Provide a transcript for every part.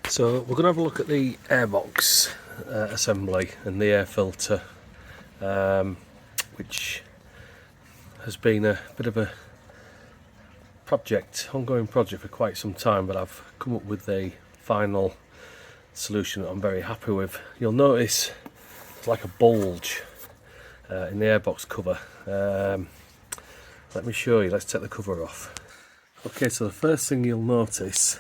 So we're going to have a look at the airbox assembly and the air filter, which has been a bit of a ongoing project for quite some time, but I've come up with a final solution that I'm very happy with. You'll notice it's like a bulge in the airbox cover. Let me show you. Let's take the cover off. Okay, so the first thing you'll notice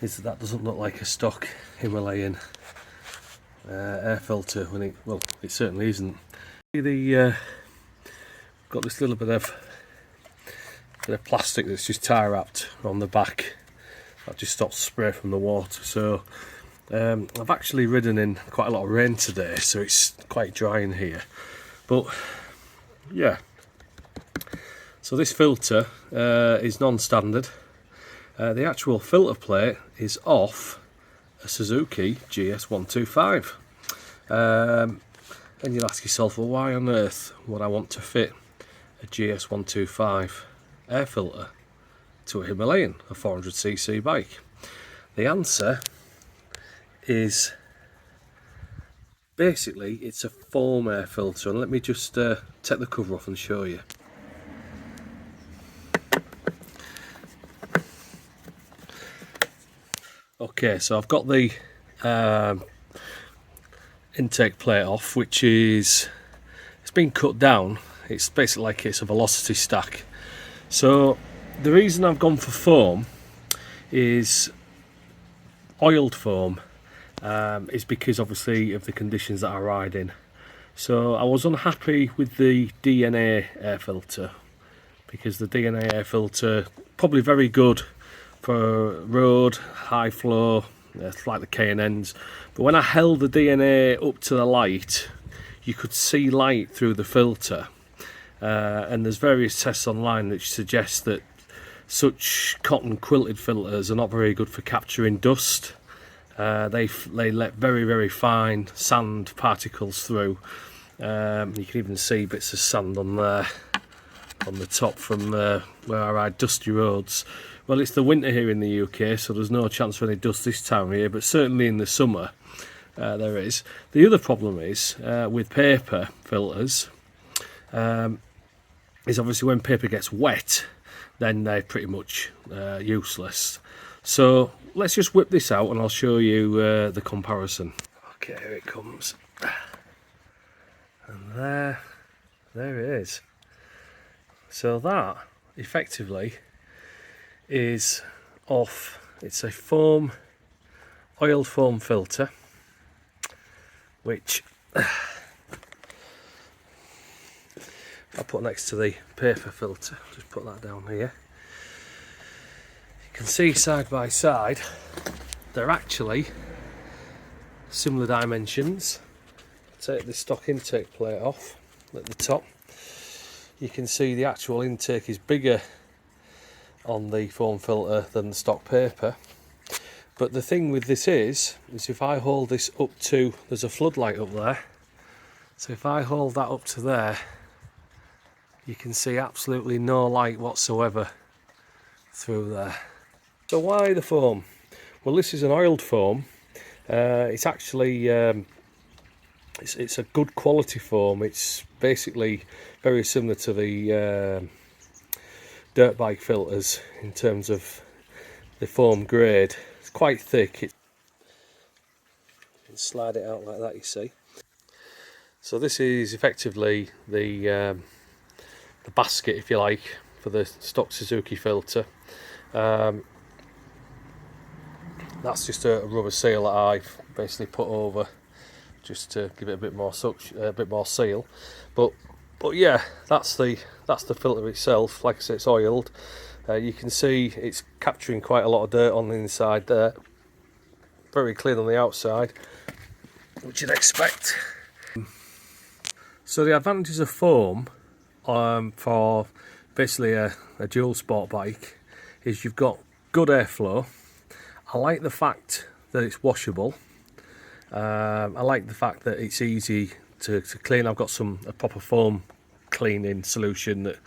is that doesn't look like a stock Himalayan air filter when it certainly isn't. Got this little bit of plastic that's just tie wrapped on the back that just stops spray from the water. So I've actually ridden in quite a lot of rain today, so it's quite dry in here. But yeah, so this filter is non-standard. The actual filter plate is off a Suzuki GS125. And you'll ask yourself, well, why on earth would I want to fit a GS125 air filter to a Himalayan, a 400cc bike? The answer is basically it's a foam air filter, and let me just take the cover off and show you. Okay, so I've got the intake plate off, which it's been cut down. It's basically like it's a velocity stack. So the reason I've gone for foam is oiled foam is because obviously of the conditions that I ride in. So I was unhappy with the DNA air filter, because the DNA air filter probably very good for road, high flow, it's like the K&Ns, but when I held the DNA up to the light, you could see light through the filter, and there's various tests online which suggest that such cotton quilted filters are not very good for capturing dust. They let very fine sand particles through. You can even see bits of sand on there on the top from where I ride dusty roads. Well, it's the winter here in the UK, so there's no chance for any dust this time of year, but certainly in the summer there is. The other problem is with paper filters is obviously when paper gets wet, then they're pretty much useless. So let's just whip this out and I'll show you the comparison. Okay, here it comes. And there it is. So that effectively is off. It's a oiled foam filter, which I put next to the paper filter. Just put that down here. You can see side by side they're actually similar dimensions. Take the stock intake plate off at the top. You can see the actual intake is bigger on the foam filter than the stock paper. But the thing with this is if I hold this up to, there's a floodlight up there, so if I hold that up to there, you can see absolutely no light whatsoever through there. So why the foam? Well, this is an oiled foam. It's actually it's a good quality foam. It's basically very similar to the dirt bike filters in terms of the foam grade. It's quite thick. You can slide it out like that, you see. So this is effectively the basket, if you like, for the stock Suzuki filter. That's just a rubber seal that I've basically put over just to give it a bit more seal. But yeah, that's the filter itself. Like I say, it's oiled. You can see it's capturing quite a lot of dirt on the inside there. Very clean on the outside, which you'd expect. So the advantages of foam for basically a dual sport bike is you've got good airflow. I like the fact that it's washable. I like the fact that it's easy to clean. I've got a proper foam cleaning solution that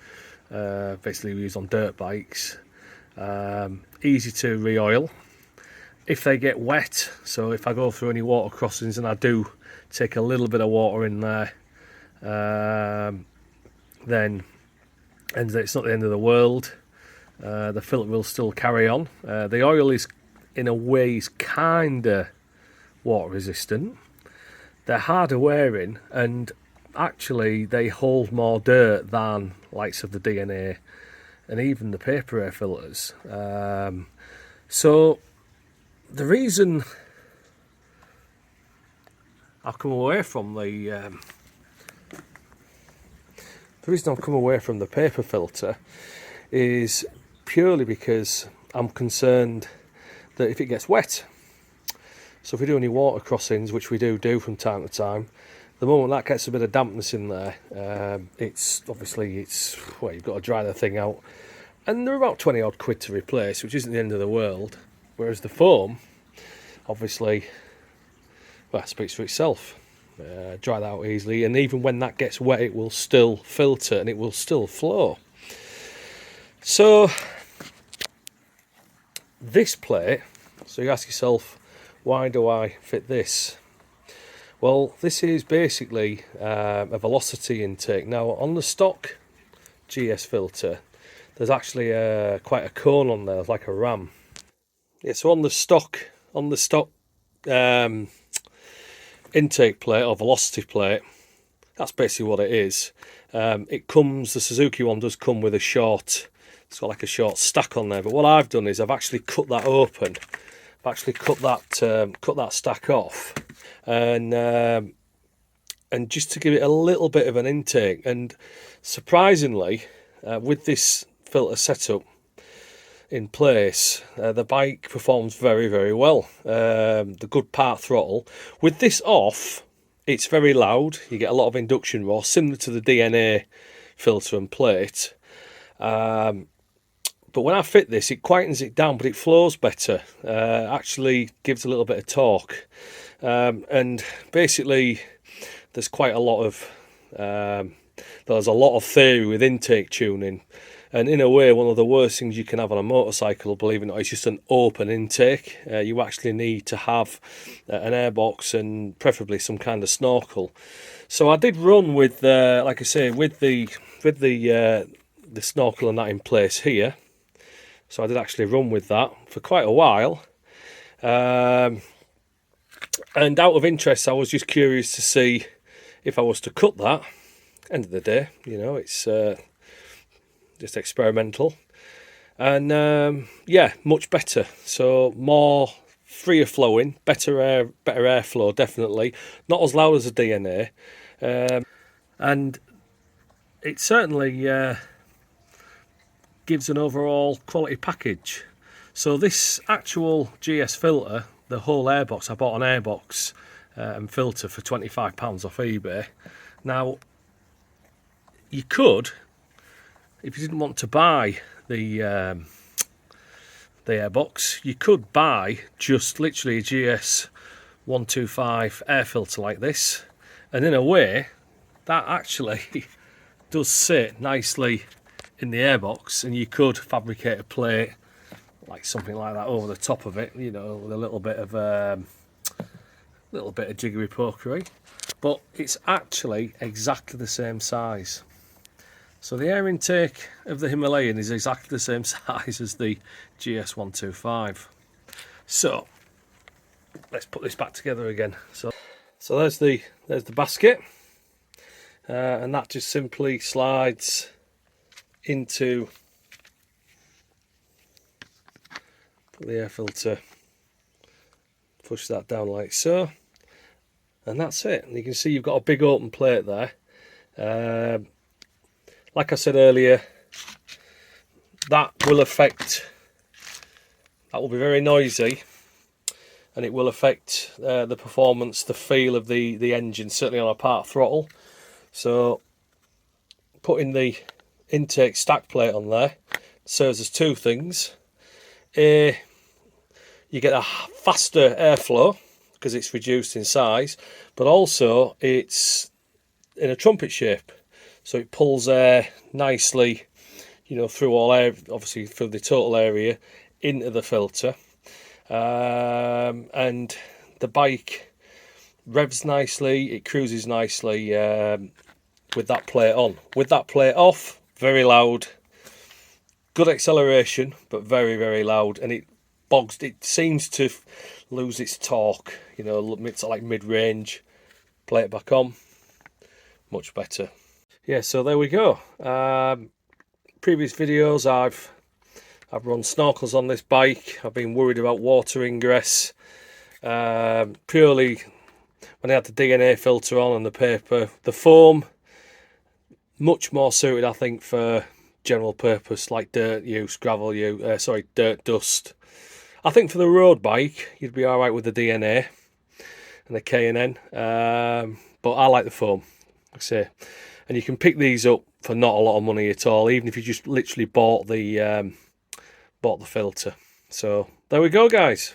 basically we use on dirt bikes. Easy to re-oil. if they get wet, so if I go through any water crossings and I do take a little bit of water in there, then it's not the end of the world. The filter will still carry on. The oil is, in a way, kind of water resistant. They're harder wearing, and actually they hold more dirt than likes of the DNA and even the paper air filters. So the reason I've come away from the reason I've come away from the paper filter is purely because I'm concerned that if it gets wet, so if we do any water crossings, which we do from time to time, the moment that gets a bit of dampness in there, it's well, you've got to dry the thing out, and they're about 20 odd quid to replace, which isn't the end of the world. Whereas the foam, obviously, well, it speaks for itself. Dry that out easily, and even when that gets wet, it will still filter and it will still flow. So this plate, so you ask yourself, why do I fit this? Well, this is basically a velocity intake. Now, on the stock GS filter, there's actually quite a cone on there, like a ram. Yeah, so on the stock intake plate or velocity plate, that's basically what it is. The Suzuki one does come with a short, it's got like a short stack on there, but what I've done is I've actually cut that open. I've actually cut that stack off, and just to give it a little bit of an intake. And surprisingly, with this filter setup in place, the bike performs very, very well. The good part throttle. With this off, it's very loud. You get a lot of induction roar, similar to the DNA filter and plate. But when I fit this, it quietens it down, but it flows better. Actually gives a little bit of torque. And basically, there's quite a lot of theory with intake tuning. And in a way, one of the worst things you can have on a motorcycle, believe it or not, is just an open intake. You actually need to have an airbox and preferably some kind of snorkel. So I did run with, like I say, with the snorkel and that in place here. So I did actually run with that for quite a while. And out of interest, I was just curious to see if I was to cut that. End of the day, it's just experimental, and yeah, much better. So more freer flowing, better airflow, definitely. Not as loud as a DNA, and it certainly gives an overall quality package. So this actual GS filter, the whole airbox, I bought an airbox and filter for £25 off eBay. Now, you could, if you didn't want to buy the airbox, you could buy just literally a GS 125 air filter like this, and in a way that actually does sit nicely in the airbox, and you could fabricate a plate like something like that over the top of it, with a little bit of jiggery pokery, but it's actually exactly the same size. So the air intake of the Himalayan is exactly the same size as the GS 125. So let's put this back together again. So there's the basket, and that just simply slides into the air filter. Push that down like so, and that's it. And you can see you've got a big open plate there. Like I said earlier, that will be very noisy, and it will affect the performance, the feel of the engine, certainly on a part throttle. So putting the intake stack plate on there serves as two things. You get a faster airflow because it's reduced in size, but also it's in a trumpet shape. So it pulls air nicely, through all air, obviously through the total area, into the filter. and the bike revs nicely, it cruises nicely with that plate on. With that plate off, very loud, good acceleration, but very, very loud, and it seems to lose its torque, you know, it's like mid-range. Plate back on, much better. Yeah, so there we go. Previous videos I've run snorkels on this bike. I've been worried about water ingress, purely when I had the DNA filter on and the paper. The foam, much more suited, I think, for general purpose like dirt use, gravel use, dirt, dust. I think for the road bike, you'd be all right with the DNA and the K&N, but I like the foam, like I say. And you can pick these up for not a lot of money at all, even if you just literally bought the filter. So there we go, guys.